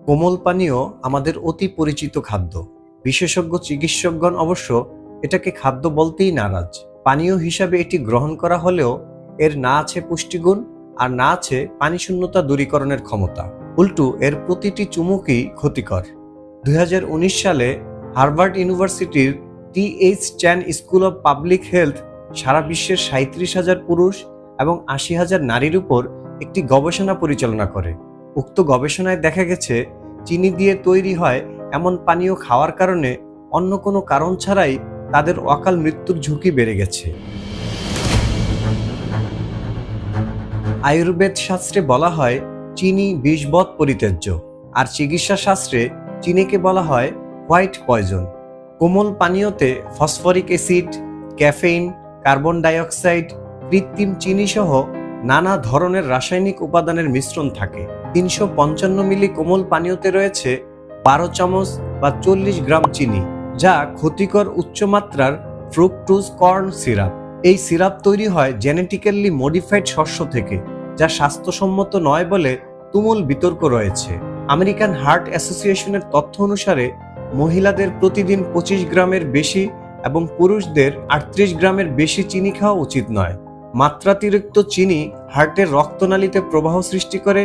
কোমল পানীয় আমাদের অতি পরিচিত খাদ্য। বিশেষজ্ঞ চিকিৎসকগণ অবশ্য এটাকে খাদ্য বলতেই নারাজ। পানীয় হিসাবে এটি গ্রহণ করা হলেও এর না আছে পুষ্টিগুণ আর না আছে পানি শূন্যতা দূরীকরণের ক্ষমতা। উল্টো এর প্রতিটি চুমুকই ক্ষতিকর। 2019 সালে হার্ভার্ড ইউনিভার্সিটির T H. Chan school of public health সারা বিশ্বের 37,000 পুরুষ এবং 80,000 নারীর উপর একটি গবেষণা পরিচালনা করে। উক্ত গবেষণায় দেখা গেছে চিনি দিয়ে তৈরি হয় এমন পানীয় খাওয়ার কারণে অন্য কোনো কারণ ছাড়াই তাদের অকাল মৃত্যুর ঝুঁকি বেড়ে গেছে। আয়ুর্বেদ শাস্ত্রে বলা হয় চিনি বিষবৎ পরিত্যাজ্য, আর চিকিৎসা শাস্ত্রে চিনিকে বলা হয় হোয়াইট পয়জন। কোমল পানীয়তে phosphoric acid, caffeine, carbon dioxide, কৃত্রিম চিনি সহ নানা ধরনের রাসায়নিক উপাদানের মিশ্রণ থাকে। 355 মিলি কোমল পানীয়তে রয়েছে 12 চামচ বা 40 গ্রাম চিনি, যা ক্ষতিকর উচ্চমাত্রার ফ্রুক্টোজ কর্ন সিরাপ। এই সিরাপ তৈরি হয় জেনেটিক্যালি মডিফাইড শস্য থেকে, যা স্বাস্থ্যসম্মত নয় বলে তুমুল বিতর্ক রয়েছে। আমেরিকান হার্ট অ্যাসোসিয়েশনের তথ্য অনুসারে মহিলাদের প্রতিদিন 25 গ্রামের বেশি এবং পুরুষদের 38 গ্রামের বেশি চিনি খাওয়া উচিত নয়। মাত্রাতিরিক্ত চিনি হার্টের রক্তনালীতে প্রবাহ সৃষ্টি করে,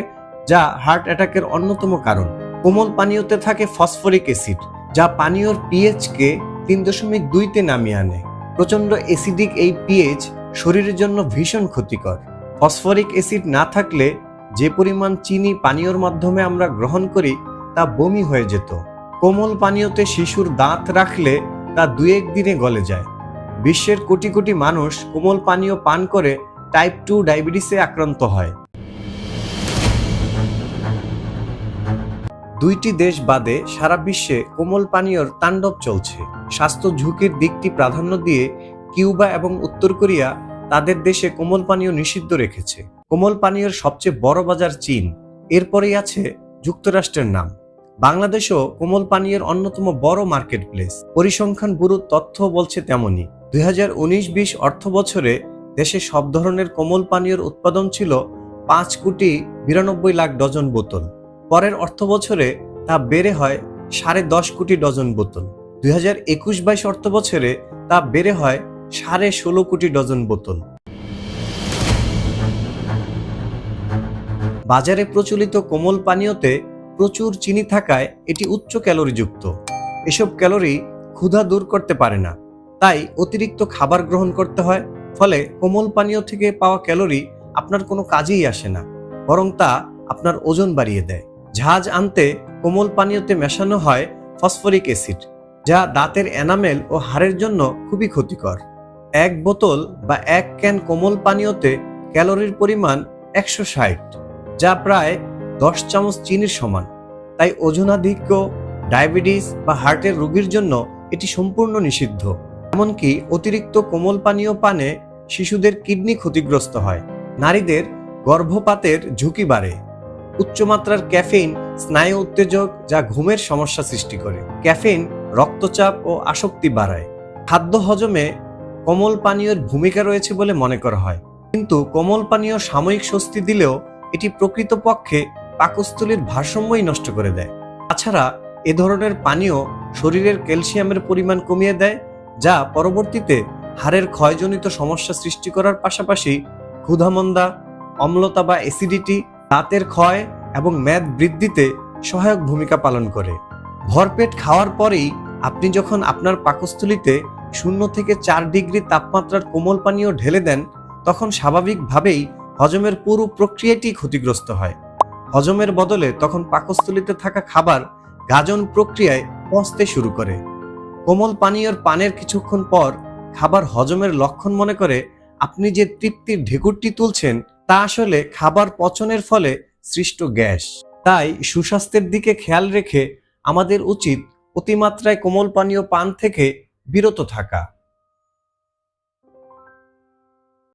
যা হার্ট অ্যাটাকের অন্যতম কারণ। কোমল পানীয়তে থাকে ফসফরিক অ্যাসিড, যা পানীয়র পিএইচকে 3.2-তে নামিয়ে আনে। প্রচণ্ড অ্যাসিডিক এই পিএইচ শরীরের জন্য ভীষণ ক্ষতিকর। ফসফরিক অ্যাসিড না থাকলে যে পরিমাণ চিনি পানীয়র মাধ্যমে আমরা গ্রহণ করি তা বমি হয়ে যেত। কোমল পানীয়তে শিশুর দাঁত রাখলে তা 2-1 দিনে গলে যায়। বিশ্বের কোটি কোটি মানুষ কোমল পানীয় পান করে টাইপ 2 ডায়াবেটিসে আক্রান্ত হয়। 2টি দেশ বাদে সারা বিশ্বে কোমল পানীয়র তাণ্ডব চলছে। স্বাস্থ্য ঝুঁকির দিকটি প্রাধান্য দিয়ে কিউবা এবং উত্তর কোরিয়া তাদের দেশে কোমল পানীয় নিষিদ্ধ রেখেছে। কোমল পানীয়র সবচেয়ে বড় বাজার চীন, এরপরেই আছে যুক্তরাষ্ট্রের নাম। বাংলাদেশও কোমল পানীয়ের অন্যতম বড় মার্কেট প্লেস। পরিসংখ্যান ব্যুরোর তথ্য বলছে তেমনি। 2019-20 অর্থ বছরে দেশে সব ধরনের কোমল পানীয়র উৎপাদন ছিল 5,92,00,000 ডজন বোতল। পরের অর্থ বছরে তা বেড়ে হয় 10.5 কোটি ডজন বোতল। 2021-22 অর্থ বছরে তা বেড়ে হয় 16.5 কোটি ডজন বোতল। বাজারে প্রচলিত কোমল পানীয়তে প্রচুর চিনি থাকায় এটি উচ্চ ক্যালোরিযুক্ত। এসব ক্যালোরি ক্ষুধা দূর করতে পারে না, তাই অতিরিক্ত খাবার গ্রহণ করতে হয়। ফলে কোমল পানীয় থেকে পাওয়া ক্যালোরি আপনার কোনো কাজেই আসে না, বরং তা আপনার ওজন বাড়িয়ে দেয়। ঝাঁজ আনতে কোমল পানীয়তে মেশানো হয় ফসফরিক অ্যাসিড, যা দাঁতের এনামেল ও হাড়ের জন্য খুবই ক্ষতিকর। 1 বোতল বা 1 ক্যান কোমল পানীয়তে ক্যালোরির পরিমাণ 160, যা প্রায় 10 চামচ চিনির সমান। তাই ওজনাধিক্য, ডায়াবেটিস বা হার্টের রোগীর জন্য এটি সম্পূর্ণ নিষিদ্ধ। এমনকি অতিরিক্ত কোমল পানীয় পানে শিশুদের কিডনি ক্ষতিগ্রস্ত হয়। নারীদের গর্ভপাতের ঝুঁকি বাড়ে। উচ্চমাত্রার ক্যাফেইন স্নায়ু উত্তেজক, যা ঘুমের সমস্যা সৃষ্টি করে। ক্যাফেইন রক্তচাপ ও আসক্তি বাড়ায়। খাদ্য হজমে কোমল পানীয়ের ভূমিকা রয়েছে বলে মনে করা হয়, কিন্তু কোমল পানীয় সাময়িক স্বস্তি দিলেও এটি প্রকৃতপক্ষে পাকস্থলীর ভারসাম্যই নষ্ট করে দেয়। তাছাড়া এ ধরনের পানীয় শরীরের ক্যালসিয়ামের পরিমাণ কমিয়ে দেয়, যা পরবর্তীতে হাড়ের ক্ষয়জনিত সমস্যা সৃষ্টি করার পাশাপাশি ক্ষুধামন্দা, অম্লতা বা অ্যাসিডিটি, দাঁতের ক্ষয় এবং মেদ বৃদ্ধিতে সহায়ক ভূমিকা পালন করে। ভরপেট খাওয়ার পরেই আপনি যখন আপনার পাকস্থলীতে 0 থেকে 4 ডিগ্রি তাপমাত্রার কোমল পানীয় ঢেলে দেন, তখন স্বাভাবিকভাবেই হজমের পুরো প্রক্রিয়াটি ক্ষতিগ্রস্ত হয়। হজমের বদলে তখন পাকস্থলীতে থাকা খাবার গাজন প্রক্রিয়ায় পচতে শুরু করে। কোমল পানীয়র পানের কিছুক্ষণ পর খাবার হজমের লক্ষণ মনে করে আপনি যে তৃপ্তির ঢেকুরটি তুলছেন, তা আসলে খাবার পচনের ফলে সৃষ্ট গ্যাস। তাই সুস্বাস্থ্যের দিকে খেয়াল রেখে আমাদের উচিত অতিমাত্রায় কোমল পানীয় পান থেকে বিরত থাকা।